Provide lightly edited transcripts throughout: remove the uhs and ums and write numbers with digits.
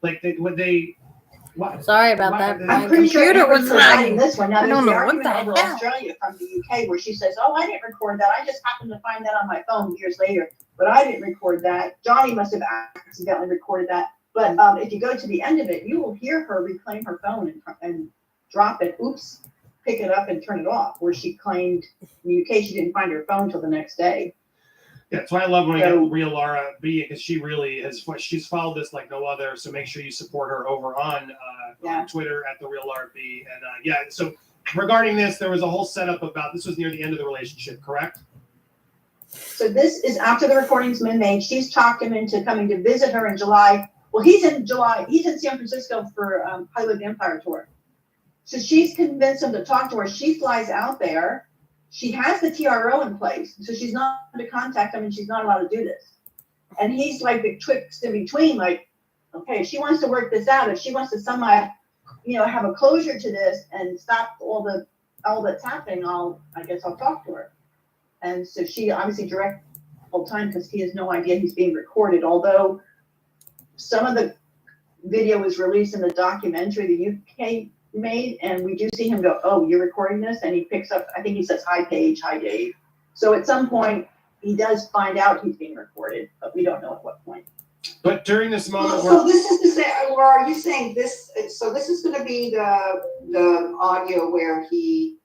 Like they what? Sorry about that. My I'm pretty sure computer was Amber's providing lagging. this one. Now, I there's don't the know what argument the over hell. Australia from the UK where she says, "Oh, I didn't record that. I just happened to find that on my phone years later, but I didn't record that. Johnny must have accidentally recorded that." But if you go to the end of it, you will hear her reclaim her phone and drop it. Oops, pick it up and turn it off. Where she claimed in the UK she didn't find her phone till the next day. Yeah, that's why I love when I get Real Laura B, because she really she's followed this like no other. So make sure you support her over on Twitter at the Real Laura B. And so regarding this, there was a whole setup about this was near the end of the relationship, correct? So this is after the recording's been made. She's talked him into coming to visit her in July. Well, he's in San Francisco for Hollywood Vampire Tour. So she's convinced him to talk to her. She flies out there. She has the TRO in place, so she's not to contact him and she's not allowed to do this. And he's like betwixt in between, like, okay, if she wants to work this out, if she wants to somehow, have a closure to this and stop all that's happening, I guess I'll talk to her. And so she obviously directs all the time because he has no idea he's being recorded, although some of the video was released in the documentary the UK made, and we do see him go, "Oh, you're recording this," and he picks up, I think he says, "Hi Paige, hi Dave." So at some point he does find out he's being recorded, but we don't know at what point. But during this moment, so this is to say, Laura, are you saying this? So this is going to be the audio where he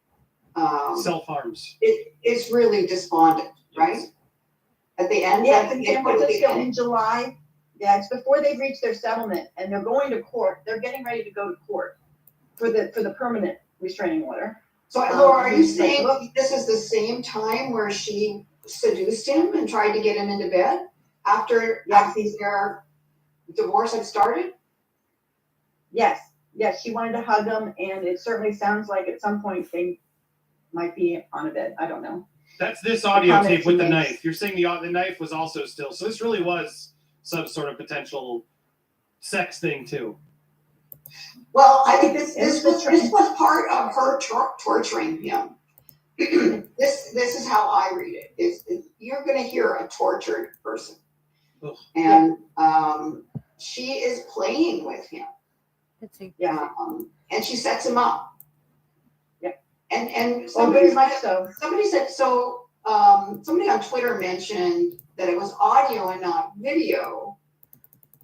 self-harms. It's really despondent, right? At the end, yeah, in San Francisco in July. Yeah, it's before they've reached their settlement, and they're going to court. They're getting ready to go to court for the permanent restraining order. So, Laura, are you saying this is the same time where she seduced him and tried to get him into bed after their divorce had started? Yes, she wanted to hug him, and it certainly sounds like at some point they might be on a bed. I don't know. That's this audio tape with the knife. You're saying the knife was also still. So this really was some sort of potential sex thing too. Well, I think this was part of her torturing him. This is how I read it. You're going to hear a tortured person, and she is playing with him. And she sets him up. Yeah. And very much so. Somebody said so. Somebody on Twitter mentioned that it was audio and not video.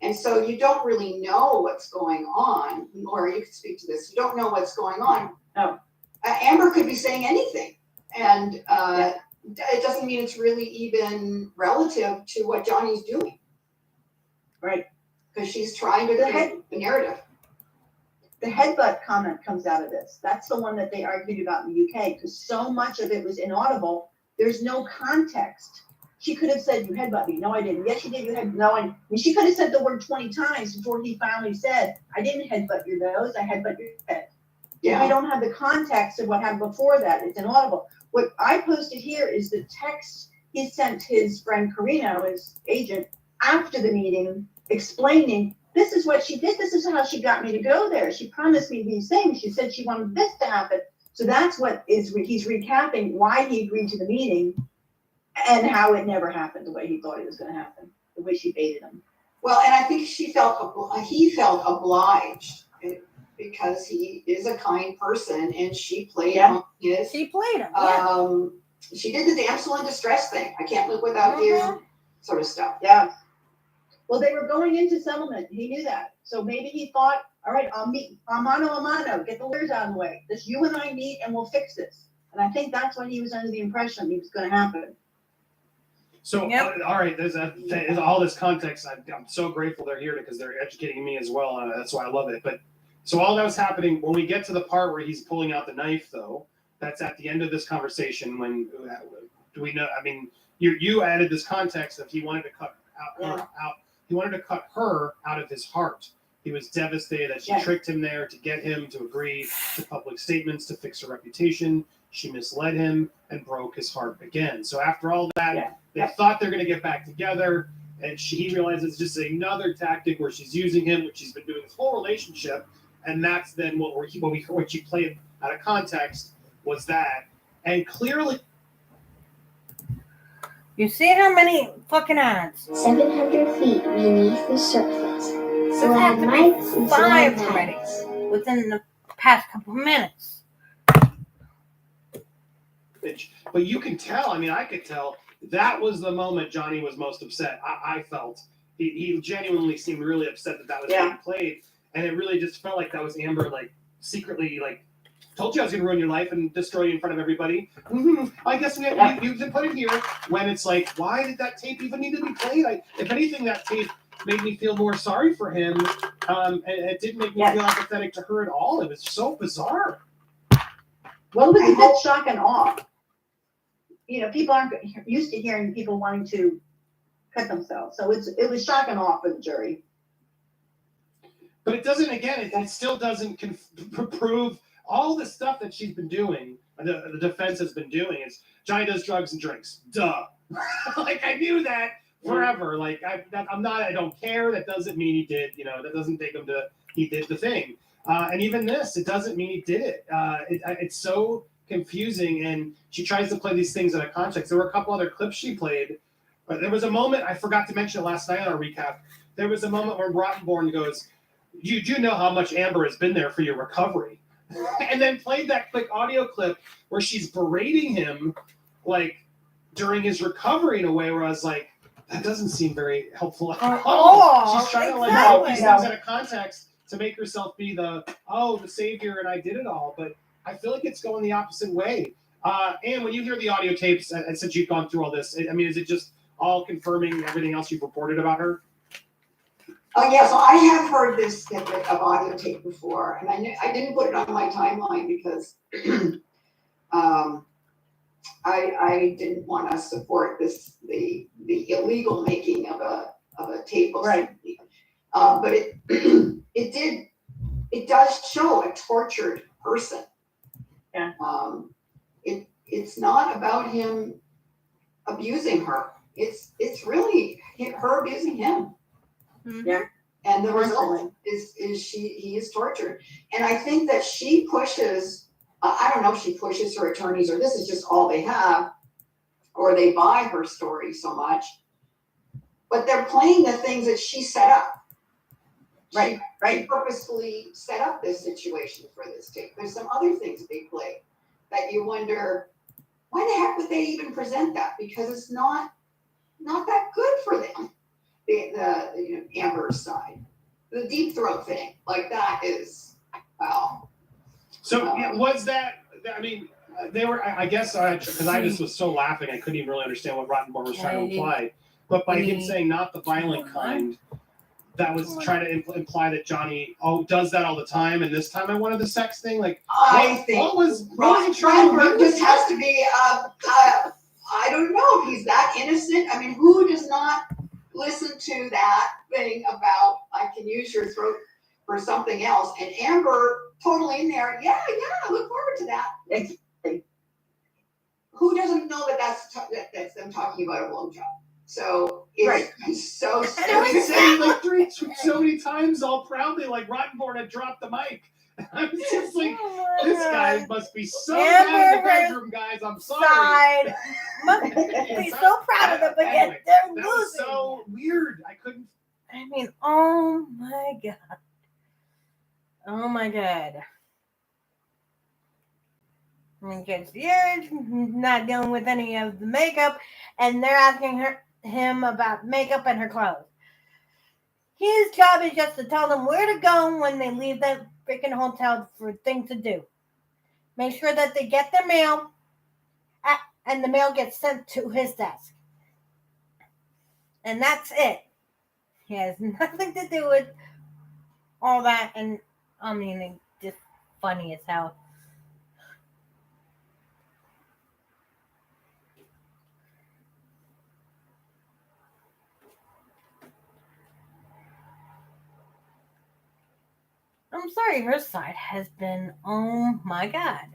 And so you don't really know what's going on. Laura, you can speak to this. You don't know what's going on. No. Amber could be saying anything. And it doesn't mean it's really even relative to what Johnny's doing. Right. Because she's trying to create a narrative. The headbutt comment comes out of this. That's the one that they argued about in the UK because so much of it was inaudible. There's no context. She could have said, "You headbutt me." No, I didn't. Yes, you did. You had no. I mean, she could have said the word 20 times before he finally said, "I didn't headbutt your nose. I headbutt your head." Yeah. We don't have the context of what happened before that. It's inaudible. What I posted here is the text he sent his friend Carino, his agent, after the meeting, explaining, "This is what she did. This is how she got me to go there. She promised me these things. She said she wanted this to happen." So that's what he's recapping why he agreed to the meeting. And how it never happened the way he thought it was going to happen, the way she baited him. Well, and I think he felt obliged because he is a kind person, and she played him. She played him. She did the damsel in distress thing. I can't live without you, sort of stuff. Yeah. Well, they were going into settlement. He knew that, so maybe he thought, "All right, I'll meet mano a mano. Get the lawyers out of the way. Just you and I meet, and we'll fix this." And I think that's what he was under the impression was going to happen. So, all right, there's all this context. I'm so grateful they're here because they're educating me as well. That's why I love it. But so all that was happening when we get to the part where he's pulling out the knife, though. That's at the end of this conversation. When do we know? I mean, you added this context of he wanted to cut out. He wanted to cut her out of his heart. He was devastated that she tricked him there to get him to agree to public statements to fix her reputation. She misled him and broke his heart again. So after all that, they thought they're going to get back together, and he realizes it's just another tactic where she's using him, which she's been doing this whole relationship, and that's then what she played out of context was that, and clearly. You see how many fucking ads? 700 feet beneath the surface, This has had to be 5 already within the past couple minutes. But you can tell. I mean, I could tell that was the moment Johnny was most upset. I felt he genuinely seemed really upset that was being played, and it really just felt like that was Amber like secretly like told you I was going to ruin your life and destroy you in front of everybody. I guess you can put it here when it's like, why did that tape even need to be played? If anything, that tape made me feel more sorry for him. And it didn't make me feel empathetic to her at all. It was so bizarre. Well, it was a bit shock and awe. You know, people aren't used to hearing people wanting to cut themselves. So it was shock and awe for the jury. But it doesn't, again, it still doesn't prove all the stuff that she's been doing, the defense has been doing, is Johnny does drugs and drinks. Duh. Like, I knew that forever. Like, I don't care. That doesn't mean he did, that doesn't take him to, he did the thing. And even this, it doesn't mean he did it. It's so confusing, and she tries to play these things in a context. There were a couple other clips she played, but there was a moment, I forgot to mention it last night on our recap, there was a moment where Rottenborn goes, you do know how much Amber has been there for your recovery. And then played that quick audio clip where she's berating him, like, during his recovery in a way where I was like, that doesn't seem very helpful at all. She's trying to like put these things in a context to make herself be the savior and I did it all. But I feel like it's going the opposite way. And when you hear the audio tapes, and since you've gone through all this, I mean, is it just all confirming everything else you've reported about her? Oh yeah, so I have heard this snippet of audio tape before, and I didn't put it on my timeline because I didn't want to support the illegal making of a tape of something. But it does show a tortured person. Yeah. It's not about him abusing her. It's really her abusing him. Yeah. And the result is he is tortured. And I think that she pushes, I don't know if she pushes her attorneys or this is just all they have, or they buy her story so much, but they're playing the things that she set up. Right. She purposefully set up this situation for this tape. There's some other things they play that you wonder, why the heck would they even present that? Because it's not that good for them. The Amber's side, the deep throat thing, like that is, wow. So was that? I mean, they were. I guess because I just was so laughing, I couldn't even really understand what Rottenborn was trying to imply. But by him saying not the violent kind, that was trying to imply that Johnny does that all the time, and this time I wanted the sex thing. Like, I think what was he trying to do? Just has to be. I don't know if he's that innocent. I mean, who does not listen to that thing about I can use your throat for something else? And Amber totally in there. Yeah, I look forward to that. Who doesn't know that's them talking about a blowjob? So it's so He said it like so many times, all proudly, like Rottenborn had dropped the mic. I was just like, this guy must be so bad in the bedroom, guys. I'm sorry. Must be so proud of them, but yet they're losing. That was so weird. I couldn't. I mean, oh my god. Oh my god. Because you're not dealing with any of the makeup, and they're asking him about makeup and her clothes. His job is just to tell them where to go when they leave that freaking hotel for things to do. Make sure that they get their mail, and the mail gets sent to his desk. And that's it. He has nothing to do with all that, and I mean, it's just funny as hell. I'm sorry, her side has been, oh my god.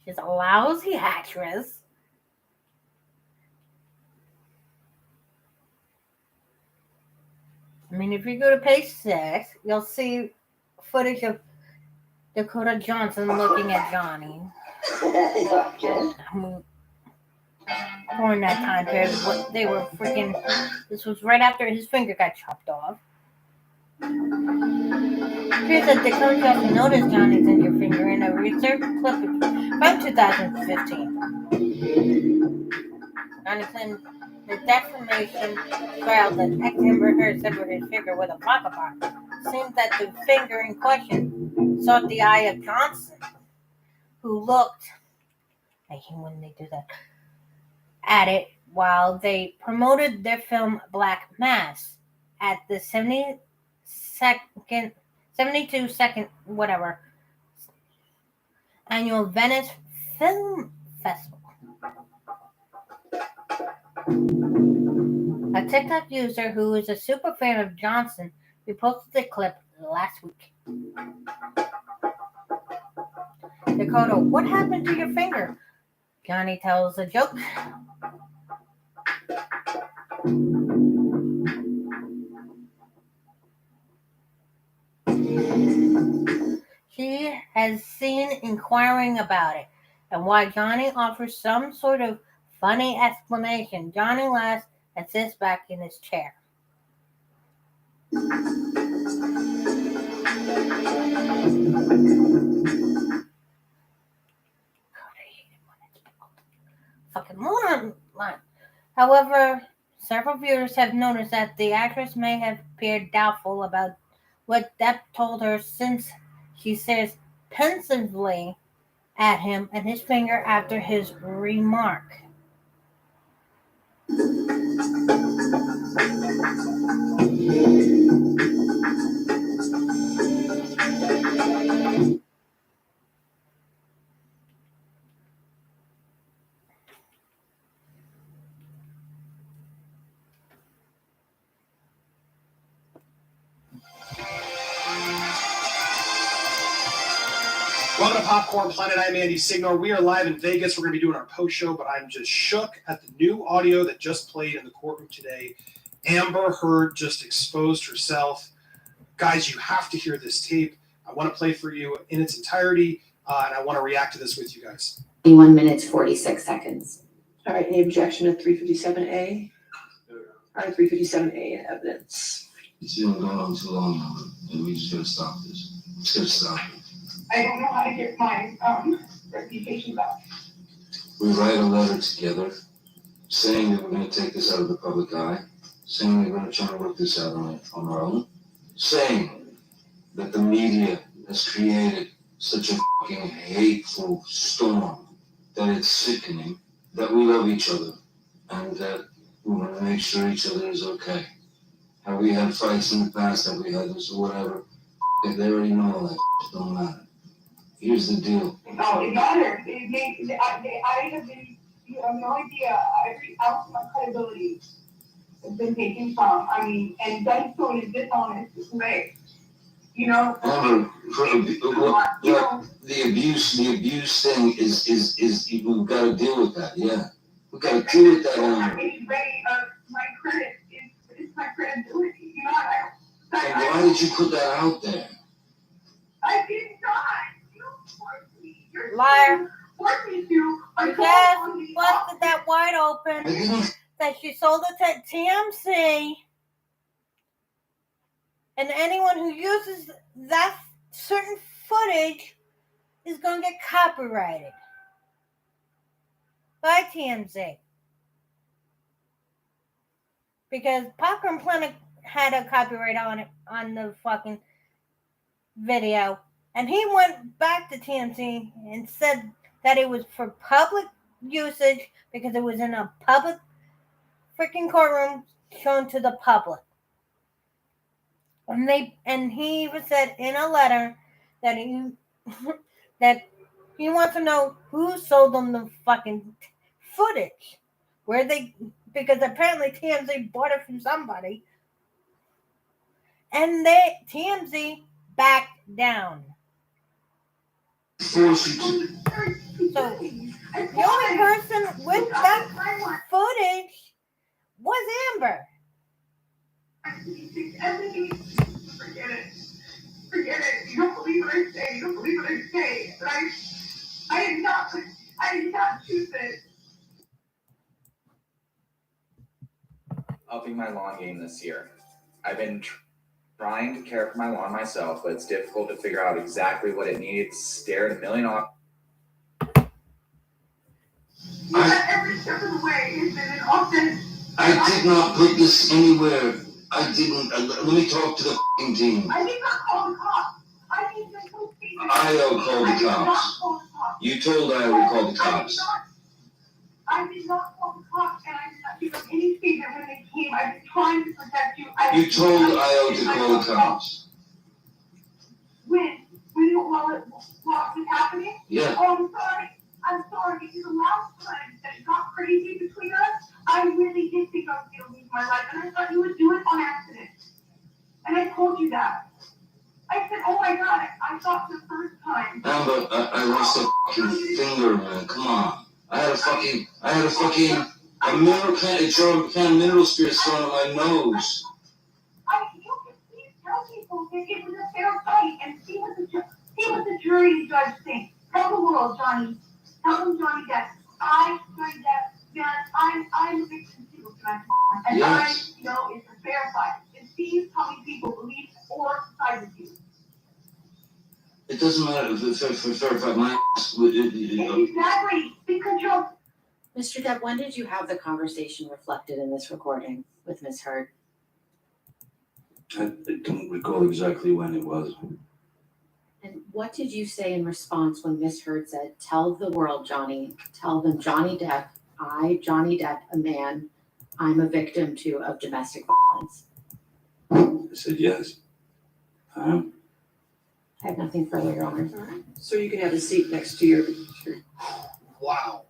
She's a lousy actress. I mean, if you go to page 6, you'll see footage of Dakota Johnson looking at Johnny. Okay. During that time period, they were freaking. This was right after his finger got chopped off. Here's that Dakota Johnson noticed Johnny's injured finger in a research clip from 2015. Johnny claimed the defamation trial that ex-Amber Heard severed his finger with a pocket bar. Seems that the finger in question sought the eye of Johnson, who looked. I hate when they do that. At it while they promoted their film Black Mass at the 72nd whatever annual Venice Film Festival. A TikTok user who is a super fan of Johnson reposted the clip last week. Dakota, what happened to your finger? Johnny tells a joke. She has seen inquiring about it, and while Johnny offers some sort of funny explanation, Johnny laughs and sits back in his chair. Fucking moron line. However, several viewers have noticed that the actress may have appeared doubtful about what Depp told her, since she stares pensively at him and his finger after his remark. Welcome to Popcorn Planet. I'm Andy Signor. We are live in Vegas. We're going to be doing our post show, but I'm just shook at the new audio that just played in the courtroom today. Amber Heard just exposed herself. Guys, you have to hear this tape. I want to play for you in its entirety, and I want to react to this with you guys. 21 minutes, 46 seconds. All right, any objection to 357A? All right, 357A in evidence. It's been going on too long now, and we just gotta stop this. Just gotta stop it. I don't know how to get my, reputation back. We write a letter together saying that we're gonna take this out of the public eye, saying that we're gonna try to work this out on our own, saying that the media has created such a fucking hateful storm that it's sickening, that we love each other, and that we wanna make sure each other is okay. Have we had fights in the past? Have we had this or whatever? If they already know all that, it don't matter. Here's the deal. No, it matters. It makes, I have been, you have no idea, every ounce of my credibility has been taken from, and done so in a dishonest way. You know? Amber, the abuse thing is we've got to deal with that. Yeah, we got to deal with that. Amber. My credit is my credibility. You know, And why did you put that out there? I did not. You forced me. Liar. Forced me to. You just busted that wide open. I didn't. That she sold it to TMC, and anyone who uses that certain footage is going to get copyrighted by TMZ. Because Popcorn Planet had a copyright on it, on the fucking video, and he went back to TMZ and said that it was for public usage because it was in a public freaking courtroom shown to the public. And he even said in a letter that he wants to know who sold them the fucking footage. Because apparently TMZ bought it from somebody. And TMZ backed down. Force you to. So the only person with that footage was Amber. Forget it. Forget it. You don't believe what I say. You don't believe what I say. But I did not choose it. Upping my lawn game this year. I've been trying to care for my lawn myself, but it's difficult to figure out exactly what it needs. Stare at a million off. Every step of the way has been an offense. I did not put this anywhere. I didn't. Let me talk to the f***ing team. I did not call the cops. I did not call the cops. Io called the cops. You told Io to call the cops. I did not call the cops, and I did not give them any statement when they came. I was trying to protect you. You told Io to call the cops. When while it was happening? Yeah. Oh, I'm sorry, because the last time that it got crazy between us, I really did think I was going to lose my life, and I thought you would do it on accident. And I told you that. I said, oh my God, I thought the first time. Amber, I lost a fucking finger, man. Come on. I had a mineral can of mineral spirits thrown on my nose. You can please tell people that it was a fair fight and see what the jury and judge think. Tell the world, Johnny. Tell them, Johnny, that I'm a victim too, and Yes. I know it's a fair fight. And see how many people believe or side with you. It doesn't matter if my Exactly, because you're. Mr. Depp, when did you have the conversation reflected in this recording with Ms. Heard? I don't recall exactly when it was. And what did you say in response when Ms. Heard said, tell the world, Johnny, tell them Johnny Depp, Johnny Depp, a man, I'm a victim too of domestic violence? I said yes. I have nothing further, Your Honor. So you can have a seat next to your. Wow.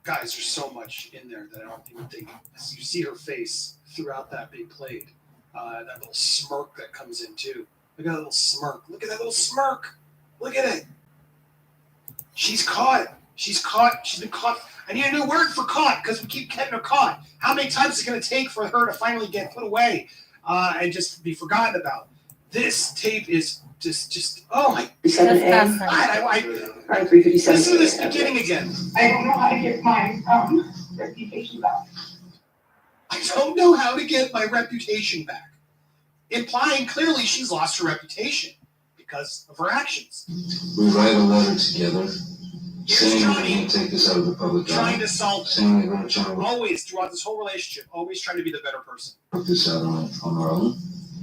Guys, there's so much in there that I don't even think. You see her face throughout that big plate. That little smirk that comes in too. Look at that little smirk. Look at that little smirk. Look at it. She's caught. She's caught. She's been caught. I need a new word for caught because we keep getting her caught. How many times is it going to take for her to finally get put away and just be forgotten about? This tape is just oh my. 7A. I 357. listen to this beginning again. I don't know how to get my reputation back. I don't know how to get my reputation back. Implying clearly she's lost her reputation because of her actions. We write a letter together Here's saying we're Johnny going to take this out of the public trying eye. to solve it. Saying we're going to try to work Always, throughout this whole relationship, always trying to be the better person. this out on our own.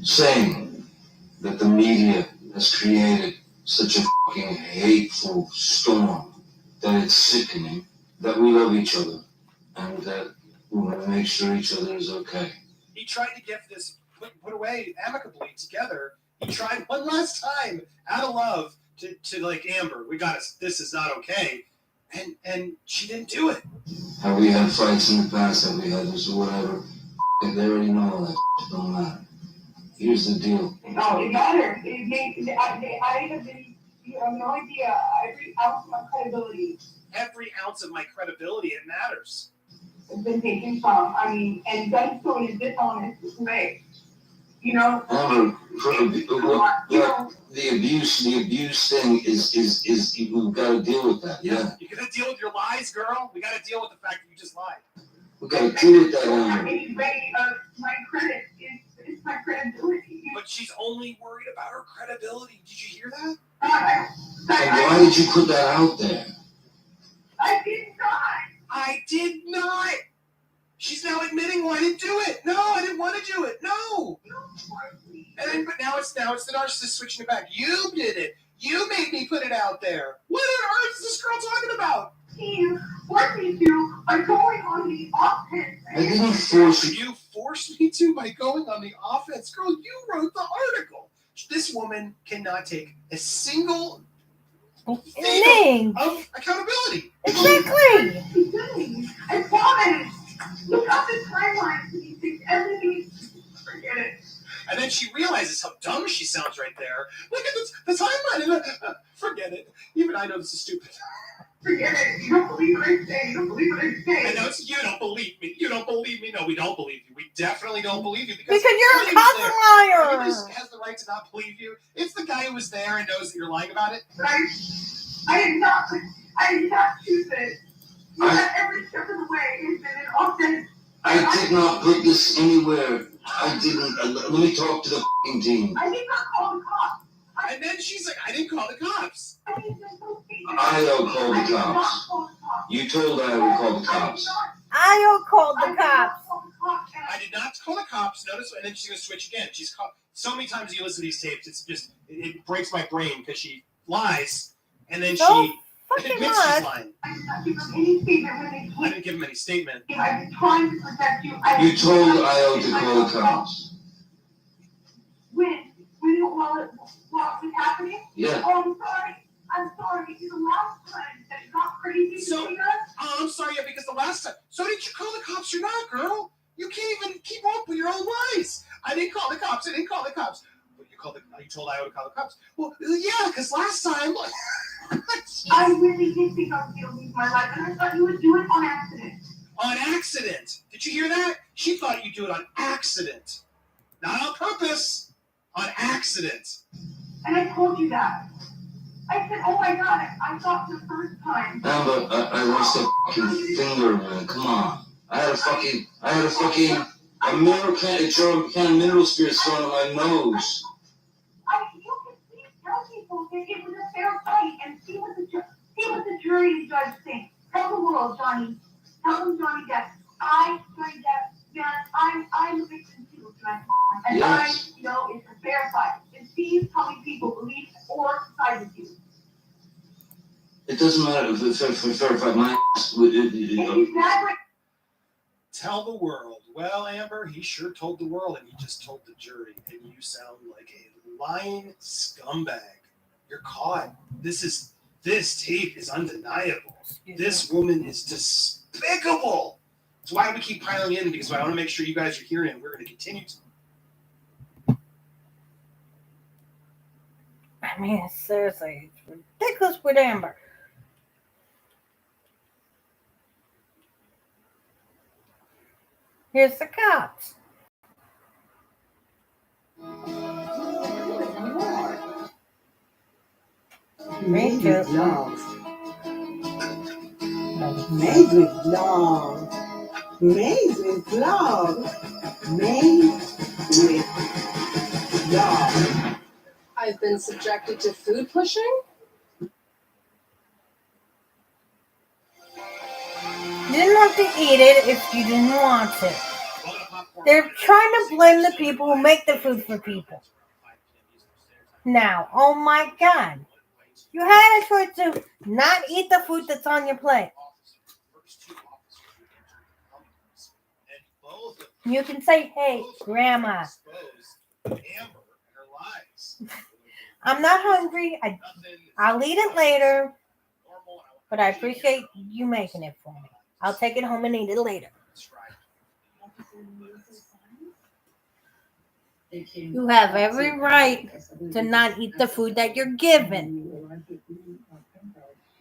Saying that the media has created such a fucking hateful storm that it's sickening, that we love each other, and that we want to make sure each other is okay. He tried to get this put away amicably together. He tried one last time out of love to like, Amber, we got this. This is not okay. And she didn't do it. Have we had fights in the past? Have we had this or whatever? They already know all that. It don't matter. Here's the deal. No, it matters. I have been, you have no idea, every ounce of my credibility Every ounce of my credibility, it matters. has been taken from, and done so in a dishonest way. You know? Amber, You know, the abuse thing is we've got to deal with that. Yeah, You gotta deal with your lies, girl. We gotta deal with the fact that you just lied. we got to deal with that, Amber. anybody of my credit is my credibility. But she's only worried about her credibility. Did you hear that? And why did you put that out there? I did not. I did not. She's now admitting, well, I didn't do it. No, I didn't want to do it. No. And then, but now it's the narcissist switching it back. You did it. You made me put it out there. What on earth is this girl talking about? You forced me to by going on the offense. I didn't force you. You forced me to by going on the offense. Girl, you wrote the article. This woman cannot take a single Name. of accountability. Exactly. I promise. Look up the timeline. You think everything. Forget it. And then she realizes how dumb she sounds right there. Look at this, the timeline. And forget it. Even I know this is stupid. Forget it. You don't believe what I say. You don't believe what I say. I know it's you don't believe me. You don't believe me. No, we don't believe you. We definitely don't believe you Because you're a William's cosmic there. liar. William has the right to not believe you. It's the guy who was there and knows that you're lying about it. But I did not choose it. You got every step of the way. It's been an authentic. I did not put this anywhere. I didn't. Let me talk to the fucking team. I did not call the cops. And then she's like, I didn't call the cops. I did not call the Io called the cops. cops. You told Io to call the cops. Io called the cops. I did not call the cops. Notice, and then she's gonna switch again. She's called so many times you listen to these tapes. It's just it breaks my brain because she lies and then So she fucking admits much. she's lying. I did not give them any statement when they I didn't give him any statement. I've been trying to protect you. You told Io to call the cops. When while it was happening? Yeah. Oh, I'm sorry. It's the last time that it got crazy So- between us. Oh, I'm sorry, yeah, because the last time. So did you call the cops or not, girl? You can't even keep up with your own lies. I didn't call the cops. But you told Io to call the cops. Well, yeah, because last time. I really did think I was going to lose my life, and I thought you would do it on accident. On accident. Did you hear that? She thought you'd do it on accident. Not on purpose. On accident. And I told you that. I said, oh my God, I thought the first time. Amber, I lost a fucking finger, man. Come on. I had a mineral can of mineral spirits thrown in my nose. You can please tell people that it was a fair fight and see what the jury and judge think. Tell the world, Johnny. Tell them Johnny Depp. Johnny Depp, yes, I'm a victim too, tonight. And Yes. I know it's a fair fight. And see how many people believe or side with you. It doesn't matter if fair fight my ass. Exactly. Tell the world. Well, Amber, he sure told the world, and he just told the jury, and you sound like a lying scumbag. You're caught. This tape is undeniable. This woman is despicable. That's why we keep piling in, because I want to make sure you guys are hearing it. We're going to continue to. I mean, seriously, it's ridiculous with Amber. Here's the cops. Me too. Love. Made with love. Made with love. Made with love. I've been subjected to food pushing. You didn't have to eat it if you didn't want to. They're trying to blame the people who make the food for people. Now, oh my God. You had a choice to not eat the food that's on your plate. You can say, hey, Grandma, I'm not hungry. I'll eat it later, but I appreciate you making it for me. I'll take it home and eat it later. You have every right to not eat the food that you're given.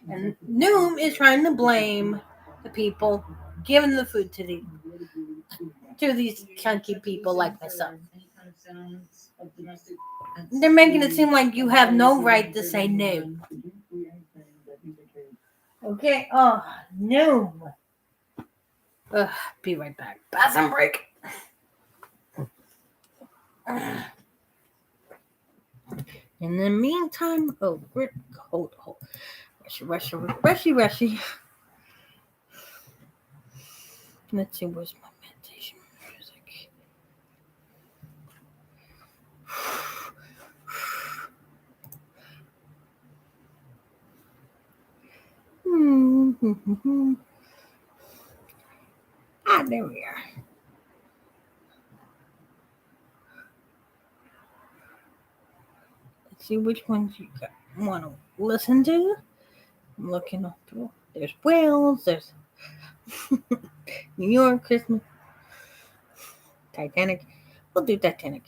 And Noom is trying to blame the people giving the food to these chunky people like myself. They're making it seem like you have no right to say no. Okay, oh, Noom. Be right back. Bathroom break. In the meantime, hold. Rushy. Let's see, where's my meditation music? There we are. Let's see which ones you want to listen to. I'm looking up through. There's Wales. There's New York, Christmas, Titanic. We'll do Titanic.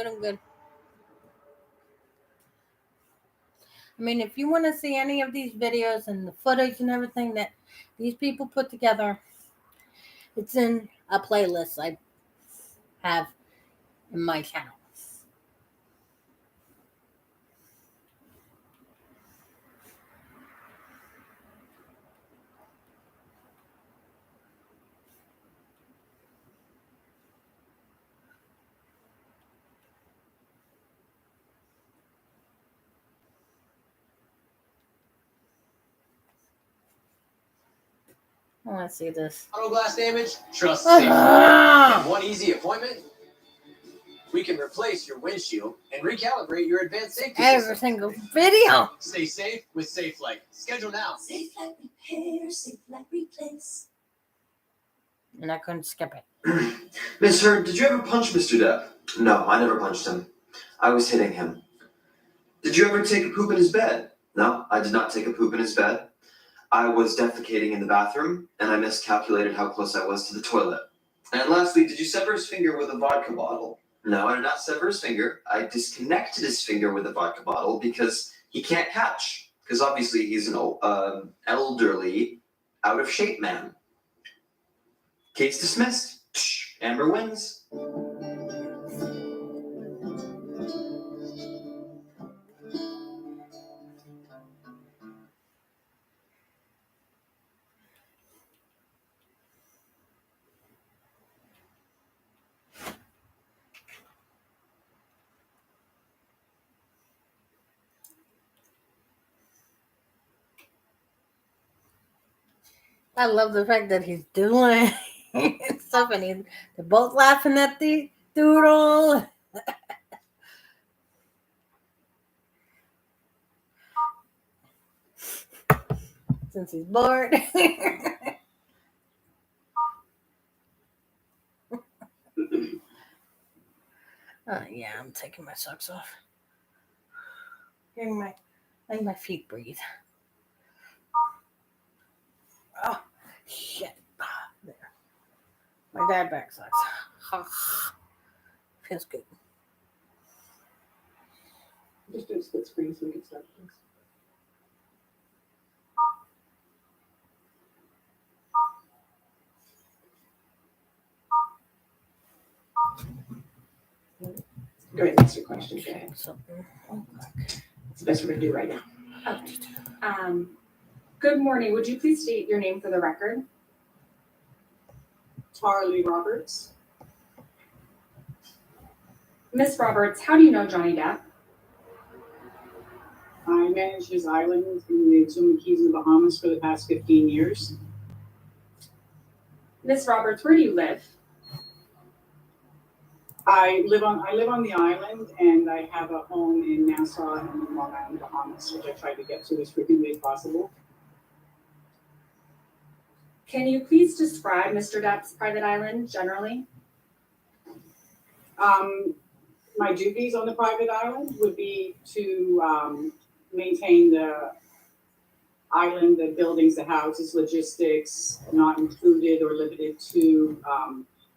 I'm good. I mean, if you want to see any of these videos and the footage and everything that these people put together, it's in a playlist I have in my channel. I want to see this. Auto glass damage? Trust Safe. Ah! And one easy appointment? We can replace your windshield and recalibrate your advanced safety Every system. single video. Stay safe with SafeLink. Schedule now. SafeLink repair, SafeLink replace. And I couldn't skip it. Miss Heard, did you ever punch Mr. Depp? No, I never punched him. I was hitting him. Did you ever take a poop in his bed? No, I did not take a poop in his bed. I was defecating in the bathroom, and I miscalculated how close I was to the toilet. And lastly, did you sever his finger with a vodka bottle? No, I did not sever his finger. I disconnected his finger with a vodka bottle because he can't catch. Because obviously he's an elderly, out-of-shape man. Case dismissed. Amber wins. I love the fact that he's doing stuff and they're both laughing at the doodle. Since he's bored. Yeah, I'm taking my socks off. Letting my feet breathe. Oh, shit. There. My dad back socks. Feels good. Just do a split screen so we can start things. Go ahead and answer your question. Go ahead. It's the best we're going to do right now. Good morning. Would you please state your name for the record? Tarly Roberts. Miss Roberts, how do you know Johnny Depp? I managed his island in the Exuma Keys in the Bahamas for the past 15 years. Miss Roberts, where do you live? I live on the island, and I have a home in Nassau and in Long Island, Bahamas, which I try to get to as frequently as possible. Can you please describe Mr. Depp's private island generally? My duties on the private island would be to maintain the island, the buildings, the houses, logistics, not included or limited to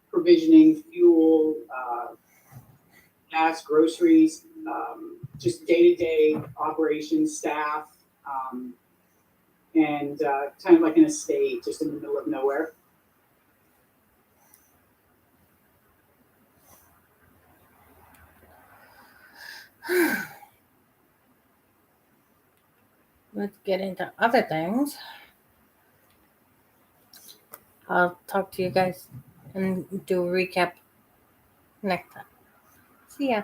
provisioning fuel, gas, groceries, just day-to-day operations, staff, and kind of like an estate just in the middle of nowhere. Let's get into other things. I'll talk to you guys and do a recap next time. See ya.